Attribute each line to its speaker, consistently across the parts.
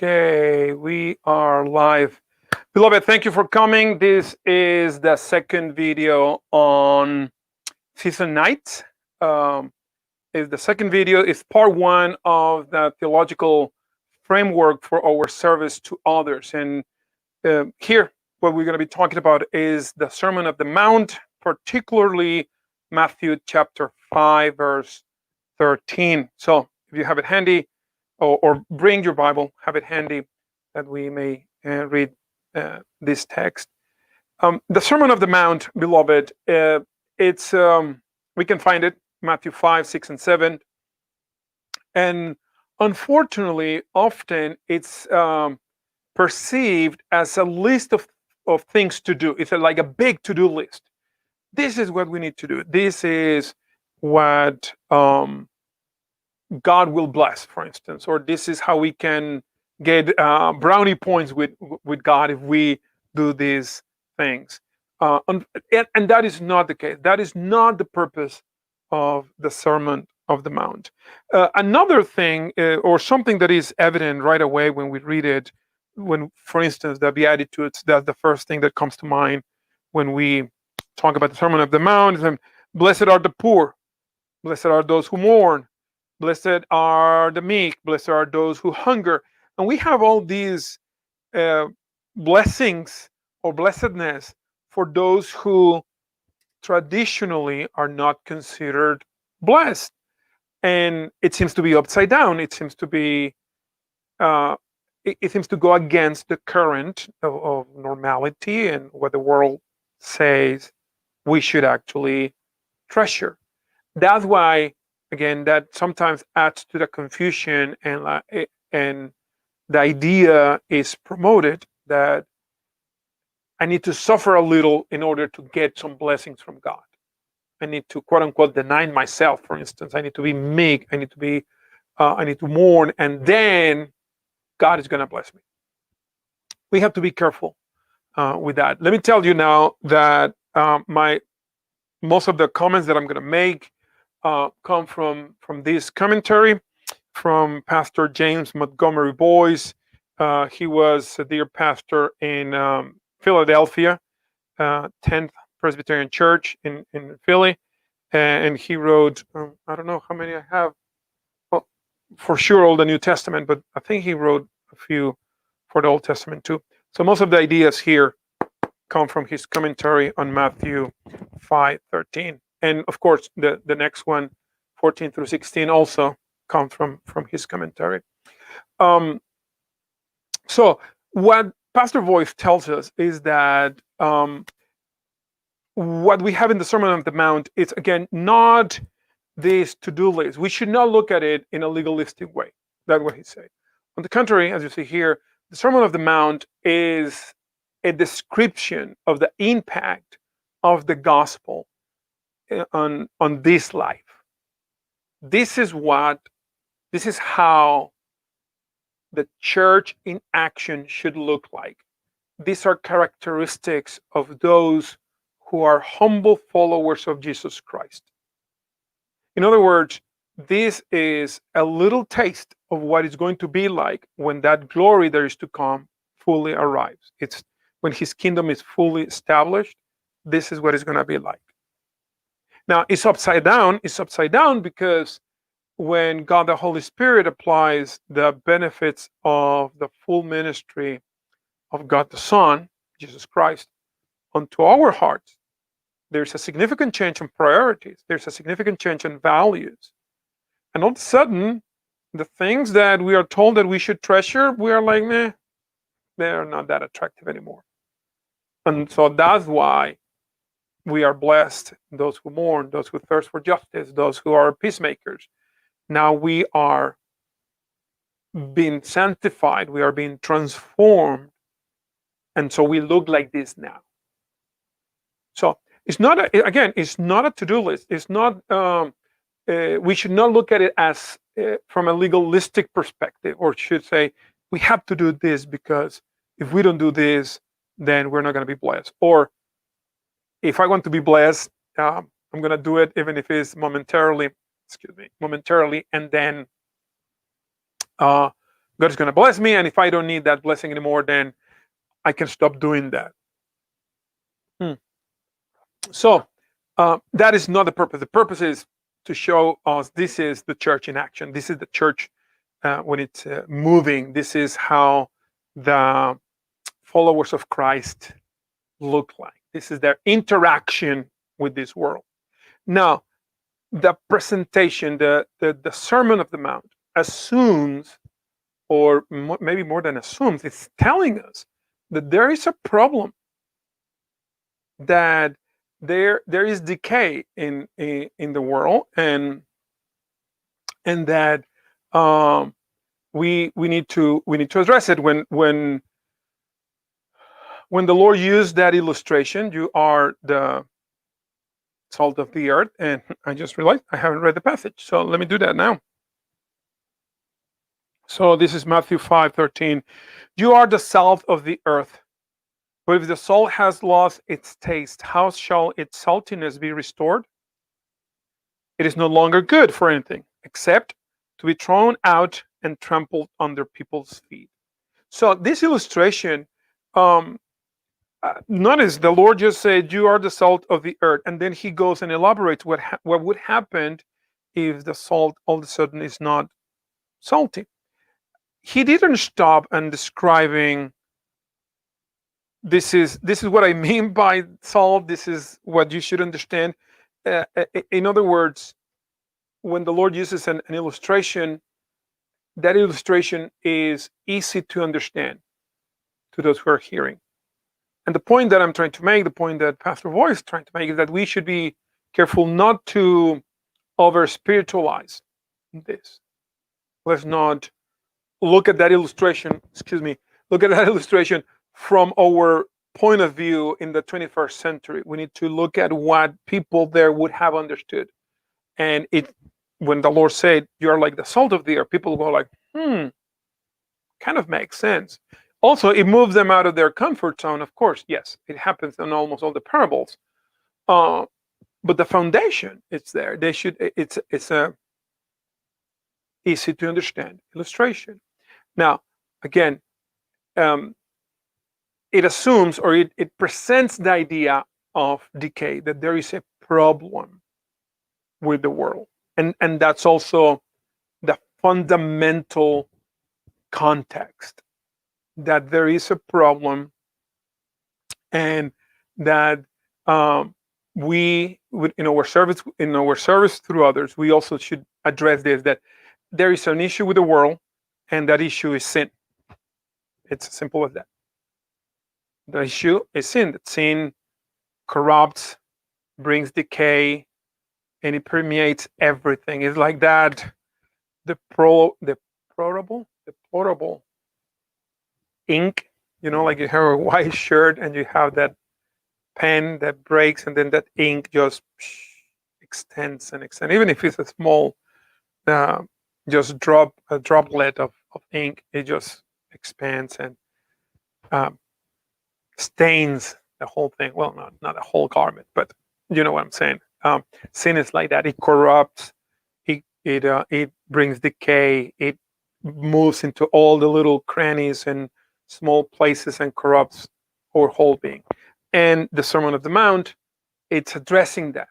Speaker 1: Okay, we are live. Beloved, thank you for coming. This is the second video on season nights. Is the second video is part one of the theological framework for our service to others. And here, what we're going to be talking about is the Sermon of the Mount, particularly Matthew chapter 5, verse 13. So if you have it handy, or bring your Bible, have it handy, that we may read this text. The Sermon of the Mount, beloved, it's we can find it Matthew 5, 6, and 7. And unfortunately, often it's perceived as a list of things to do. It's like a big to-do list. This is what we need to do. This is what God will bless, for instance, or this is how we can get brownie points with God if we do these things. And that is not the case. That is not the purpose of the Sermon of the Mount. Another thing, or something that is evident right away when we read it, when, for instance, the Beatitudes, that's the first thing that comes to mind when we talk about the Sermon of the Mount. Is, blessed are the poor, blessed are those who mourn, blessed are the meek, blessed are those who hunger. And we have all these blessings or blessedness for those who traditionally are not considered blessed. And it seems to be upside down. It seems to be, it seems to go against the current of normality and what the world says we should actually treasure. That's why, again, that sometimes adds to the confusion, and the idea is promoted that I need to suffer a little in order to get some blessings from God. I need to, quote unquote, deny myself. For instance, I need to be meek. I need to mourn, and then God is going to bless me. We have to be careful with that. Let me tell you now that most of the comments that I'm going to make come from this commentary from Pastor James Montgomery Boyce. He was a dear pastor in Philadelphia, 10th Presbyterian Church in Philly, and he wrote, I don't know how many I have, well, for sure all the New Testament, but I think he wrote a few for the Old Testament too. So most of the ideas here come from his commentary on Matthew 5:13. And of course, the next one, 14 through 16, also come from his commentary. So what Pastor Boyce tells us is that what we have in the Sermon on the Mount is, again, not this to-do list. We should not look at it in a legalistic way. That's what he said. On the contrary, as you see here, the Sermon of the Mount is a description of the impact of the gospel on this life. This is how the church in action should look like. These are characteristics of those who are humble followers of Jesus Christ. In other words, this is a little taste of what it's going to be like when that glory that is to come fully arrives. It's when his kingdom is fully established. This is what it's going to be like. Now, it's upside down. It's upside down because when God the Holy Spirit applies the benefits of the full ministry of God the Son, Jesus Christ, onto our hearts, there's a significant change in priorities. There's a significant change in values. And all of a sudden, the things that we are told that we should treasure, we are like, meh, they're not that attractive anymore. And so that's why we are blessed, those who mourn, those who thirst for justice, those who are peacemakers. Now we are being sanctified, we are being transformed, and so we look like this now. So it's not it's not a to-do list. It's not. We should not look at it as from a legalistic perspective, or should say we have to do this because if we don't do this, then we're not going to be blessed. Or if I want to be blessed, I'm going to do it even if it's momentarily, and then God is going to bless me, and if I don't need that blessing anymore, then I can stop doing that. Hmm. So that is not the purpose. The purpose is to show us this is the church in action. This is the church when it's moving. This is how the followers of Christ look like. This is their interaction with this world. Now, the presentation, the Sermon of the Mount assumes, or maybe more than assumes, it's telling us that there is a problem, that there is decay in the world, and that we need to address it. When the Lord used that illustration, you are the salt of the earth, and I just realized I haven't read the passage, so let me do that now. So this is Matthew 5:13. You are the salt of the earth, but if the salt has lost its taste, how shall its saltiness be restored? It is no longer good for anything except to be thrown out and trampled under people's feet. So this illustration, um, notice the Lord just said, "You are the salt of the earth," and then He goes and elaborates what would happen if the salt all of a sudden is not salty. He didn't stop and describing, this is what I mean by salt. This is what you should understand. In other words, when the Lord uses an illustration, that illustration is easy to understand to those who are hearing. And the point that I'm trying to make, the point that Pastor Roy is trying to make, is that we should be careful not to over spiritualize this. Let's not look at that illustration, look at that illustration from our point of view in the 21st century. We need to look at what people there would have understood. And when the Lord said, "You are like the salt of the earth," people go like, kind of makes sense. Also, it moves them out of their comfort zone. Of course, yes, it happens in almost all the parables. But the foundation, it's there. It's a easy to understand illustration. Now, again, it assumes, or it presents the idea of decay, that there is a problem with the world. And that's also the fundamental context, that there is a problem, and that we would, in our service through others, we also should address this, that there is an issue with the world, and that issue is sin. It's as simple as that. The issue is sin. That sin corrupts, brings decay, and it permeates everything. It's like that deplorable ink. Like you have a white shirt and you have that pen that breaks, and then that ink just extends and extends. Even if it's a small, just a droplet of ink, it just expands and stains the whole thing. Well, not a whole garment, but you know what I'm saying. Sin is like that. It corrupts. It brings decay. It moves into all the little crannies and small places and corrupts our whole being. And the Sermon of the Mount, it's addressing that.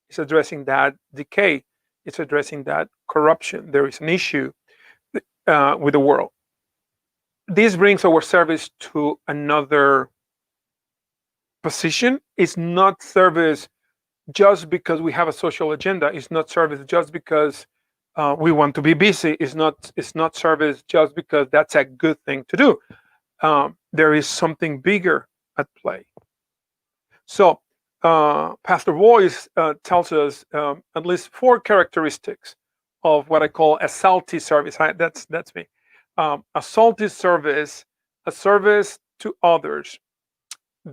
Speaker 1: It's addressing that decay. It's addressing that corruption. There is an issue with the world. This brings our service to another position. It's not service just because we have a social agenda. It's not service just because we want to be busy. It's not service just because that's a good thing to do. There is something bigger at play. So Pastor Boyce tells us at least 4 characteristics of what I call a salty service. That's me. A salty service, a service to others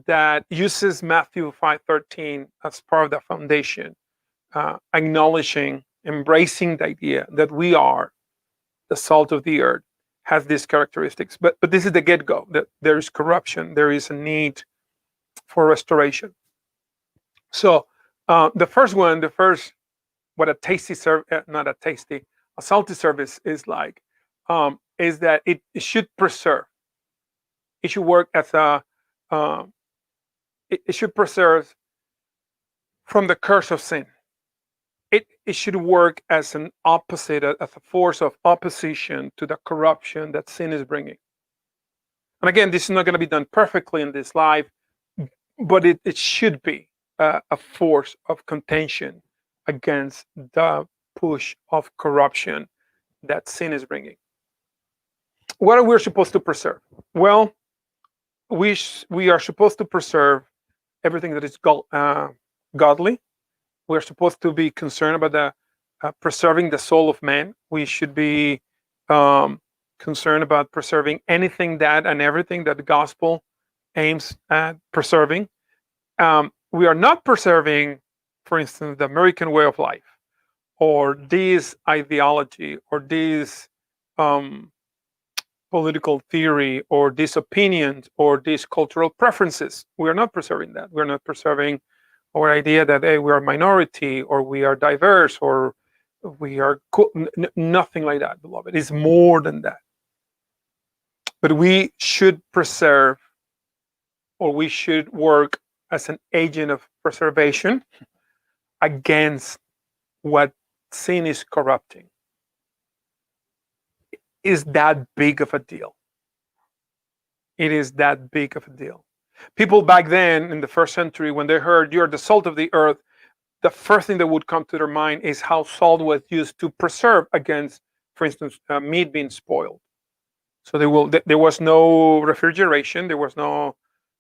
Speaker 1: that uses Matthew 5:13 as part of the foundation, acknowledging, embracing the idea that we are the salt of the earth, has these characteristics. But this is the get-go, that there is corruption, there is a need for restoration. So the first, what a tasty a salty service is like. is that it should preserve. It should work as a uh, it should preserve from the curse of sin. It should work as an opposite, as a force of opposition to the corruption that sin is bringing. And again, this is not going to be done perfectly in this life, but it should be a force of contention against the push of corruption that sin is bringing. What are we supposed to preserve? Well, we are supposed to preserve everything that is godly. We're supposed to be concerned about the preserving the soul of man. We should be concerned about preserving anything that and everything that the gospel aims at preserving. We are not preserving, for instance, the American way of life, or this ideology, or this political theory, or these opinions, or these cultural preferences. We are not preserving that. We're not preserving our idea that, hey, we are a minority, or we are diverse, or we are nothing like that, beloved. It's more than that. But we should preserve, or we should work as an agent of preservation against what sin is corrupting. Is that big of a deal? It is that big of a deal. People back then in the first century, when they heard you're the salt of the earth, the first thing that would come to their mind is how salt was used to preserve against, for instance, meat being spoiled. So there was no refrigeration, there was no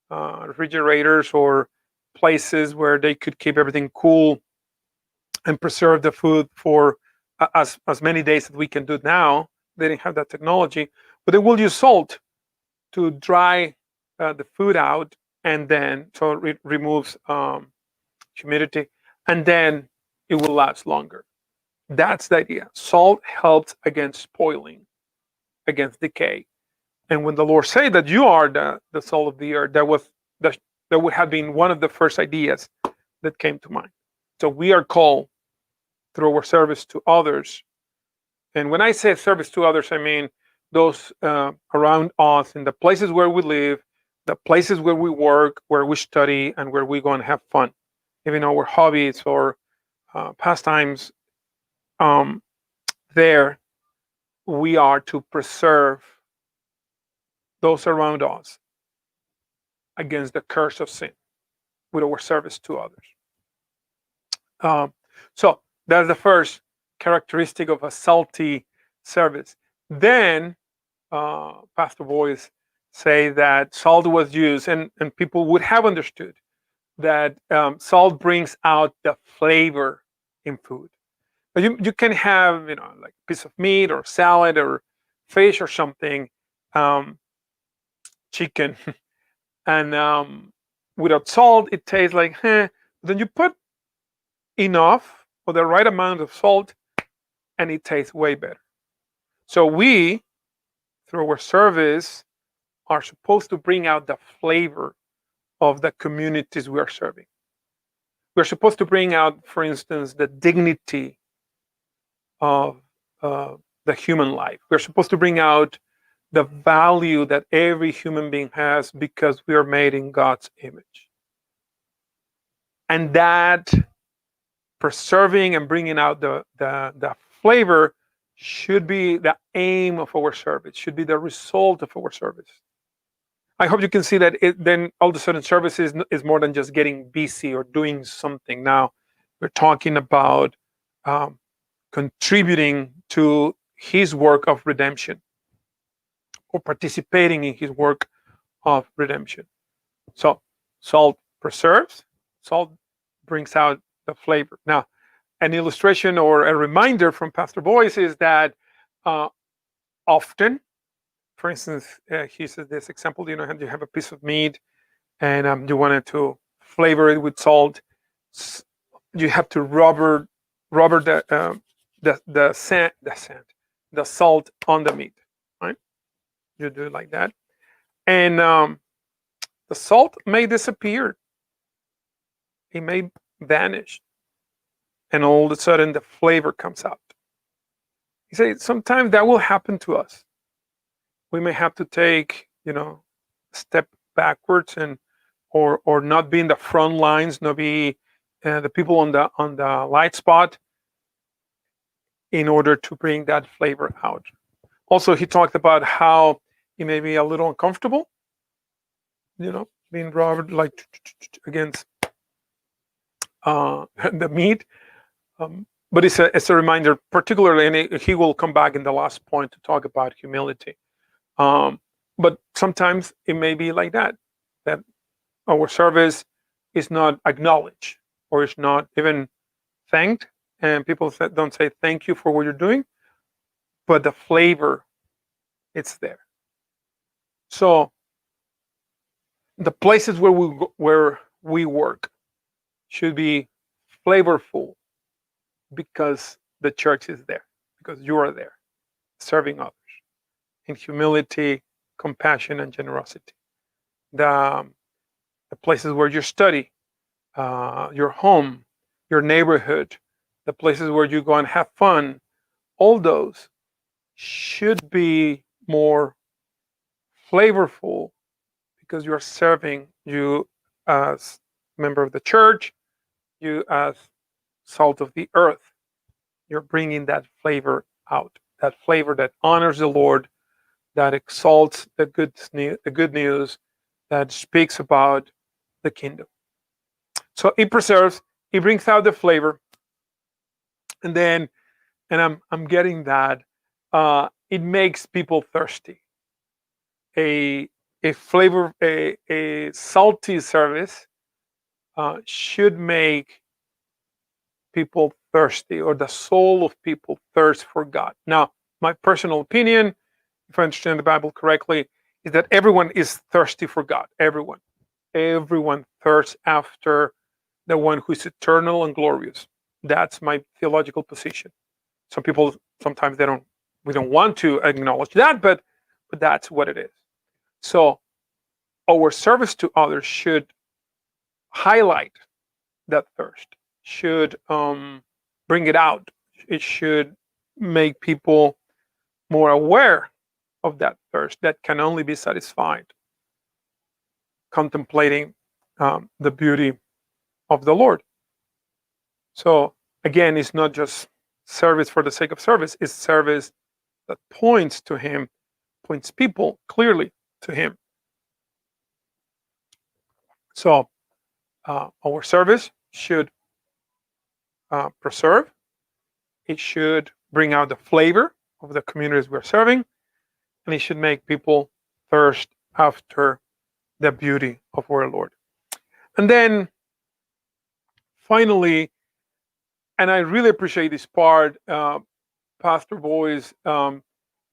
Speaker 1: refrigerators or places where they could keep everything cool and preserve the food for as many days as we can do now. They didn't have that technology, but they will use salt to dry the food out, and then so it removes humidity, and then it will last longer. That's the idea. Salt helps against spoiling, against decay. And when the Lord said that you are the salt of the earth, that would have been one of the first ideas that came to mind. So we are called through our service to others. And when I say service to others, I mean those around us, in the places where we live, the places where we work, where we study, and where we go and have fun, even our hobbies or pastimes. There, we are to preserve those around us against the curse of sin with our service to others. So that's the first characteristic of a salty service. Then Pastor Boyce say that salt was used, and people would have understood that salt brings out the flavor in food. But you can have, like a piece of meat or salad or fish or something, chicken, and without salt, it tastes like, eh. Then you put enough or the right amount of salt, and it tastes way better. So we, through our service, are supposed to bring out the flavor of the communities we are serving. We're supposed to bring out, for instance, the dignity of the human life. We're supposed to bring out the value that every human being has because we are made in God's image. And that preserving and bringing out the flavor should be the aim of our service, should be the result of our service. I hope you can see that then all of a sudden service is more than just getting busy or doing something. Now we're talking about contributing to his work of redemption, or participating in his work of redemption. So salt preserves, salt brings out the flavor. Now, an illustration or a reminder from Pastor Boyce is that often, for instance, he says this example, you have a piece of meat and you wanted to flavor it with salt. You have to rubber the salt on the meat, right? You do it like that, and the salt may disappear. It may vanish, and all of a sudden the flavor comes out. He said sometimes that will happen to us. we may have to take, step backwards, and or not be in the front lines, not be the people on the light spot, in order to bring that flavor out. Also, he talked about how he may be a little uncomfortable, being rubbed like against the meat. But it's a reminder, particularly, and he will come back in the last point to talk about humility. Um, but sometimes it may be like that our service is not acknowledged, or is not even thanked, and people don't say thank you for what you're doing, but the flavor, it's there. So the places where we work should be flavorful, because the church is there, because you are there serving others in humility, compassion, and generosity. The places where you study, your home, your neighborhood, the places where you go and have fun, all those should be more flavorful, because you are serving, you as member of the church, you as salt of the earth. You're bringing that flavor out, that flavor that honors the Lord, that exalts the good news, that speaks about the kingdom. So it preserves, it brings out the flavor, and then, and I'm getting that, it makes people thirsty. A a salty service should make people thirsty, or the soul of people thirst for God. Now, my personal opinion, if I understand the Bible correctly, is that everyone is thirsty for God. Everyone thirsts after the one who is eternal and glorious. That's my theological position. Some people, sometimes we don't want to acknowledge that, but that's what it is. So our service to others should highlight that thirst, should bring it out. It should make people more aware of that thirst that can only be satisfied contemplating the beauty of the Lord. So again, it's not just service for the sake of service, it's service that points to Him, points people clearly to Him. So our service should preserve, it should bring out the flavor of the communities we're serving, and it should make people thirst after the beauty of our Lord. And then finally, and I really appreciate this part, Pastor Boyce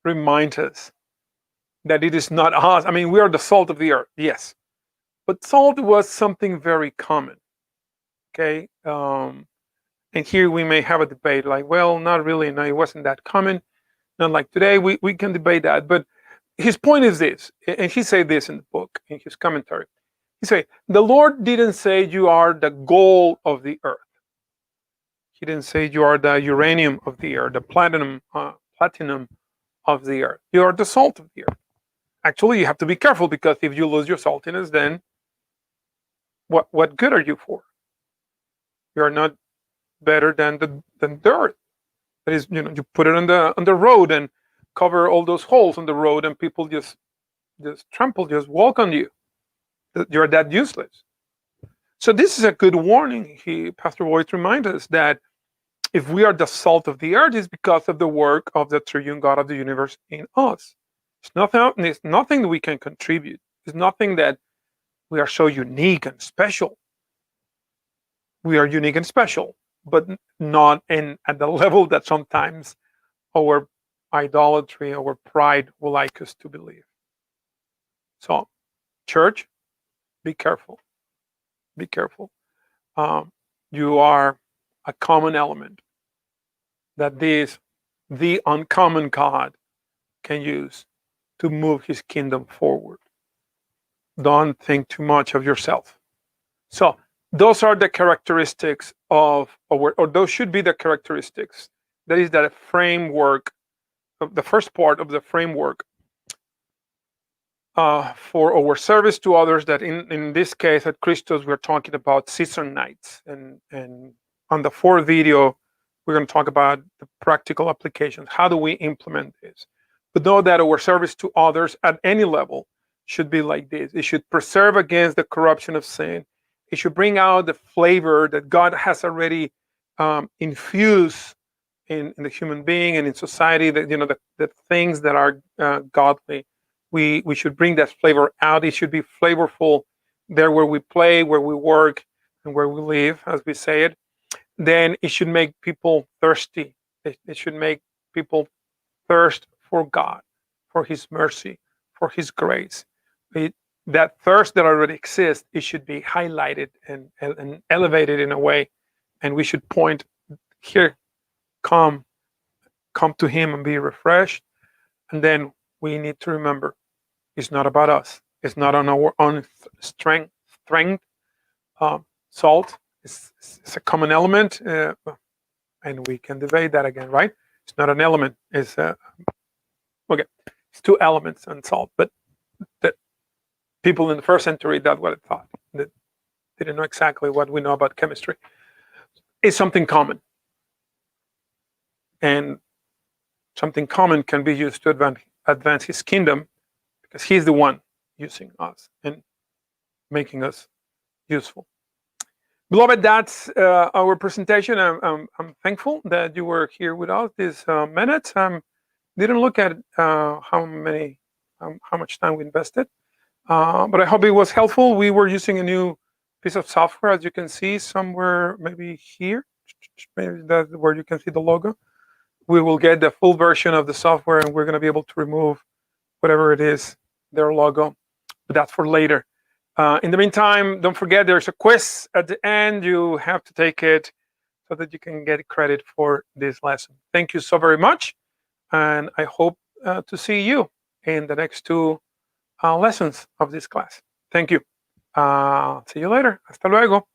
Speaker 1: reminds us that it is not us. I mean, we are the salt of the earth, yes, but salt was something very common. Okay, and here we may have a debate, like, well, not really. No, it wasn't that common. Not like today. We can debate that, but his point is this, and he said this in the book, in his commentary. He said, the Lord didn't say you are the gold of the earth. He didn't say you are the uranium of the earth, the platinum of the earth. You are the salt of the earth. Actually, you have to be careful, because if you lose your saltiness, then what good are you for? You are not better than the earth. That is, you put it on the road and cover all those holes on the road, and people just trample, just walk on you. You're that useless. So this is a good warning. Pastor Boyce reminds us that if we are the salt of the earth, it's because of the work of the triune God of the universe in us. It's nothing that we can contribute. It's nothing that we are so unique and special. We are unique and special, but not at the level that sometimes our idolatry, our pride will like us to believe. So, church, be careful. Be careful. You are a common element that the uncommon God can use to move His kingdom forward. Don't think too much of yourself. So those are the characteristics of or those should be the characteristics. That is that framework, of the first part of the framework for our service to others. That in this case at Christos, we're talking about season nights, and on the fourth video, we're going to talk about the practical applications. How do we implement this? But know that our service to others at any level should be like this. It should preserve against the corruption of sin. It should bring out the flavor that God has already infused in the human being and in society. That the things that are godly, we should bring that flavor out. It should be flavorful there where we play, where we work, and where we live, as we say it. Then it should make people thirsty. It should make people thirst for God, for His mercy, for His grace. That thirst that already exists, it should be highlighted and elevated in a way, and we should point here, come to Him and be refreshed. And then we need to remember, it's not about us. It's not on our own strength. Salt is a common element, and we can debate that again, right? It's not an element. It's okay. It's two elements and salt, but the people in the first century, that's what it thought. That didn't know exactly what we know about chemistry. It's something common, and something common can be used to advance His kingdom, because He's the one using us and making us useful. Beloved, that's our presentation. I'm thankful that you were here with us these minutes. Didn't look at how much time we invested, but I hope it was helpful. We were using a new piece of software, as you can see somewhere, maybe here, maybe that's where you can see the logo. We will get the full version of the software, and we're going to be able to remove whatever it is, their logo, but that's for later. In the meantime, don't forget there's a quiz at the end. You have to take it so that you can get credit for this lesson. Thank you so very much, and I hope to see you in the next two lessons of this class. Thank you. See you later. Hasta luego.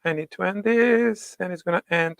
Speaker 1: I need to end this, and it's going to end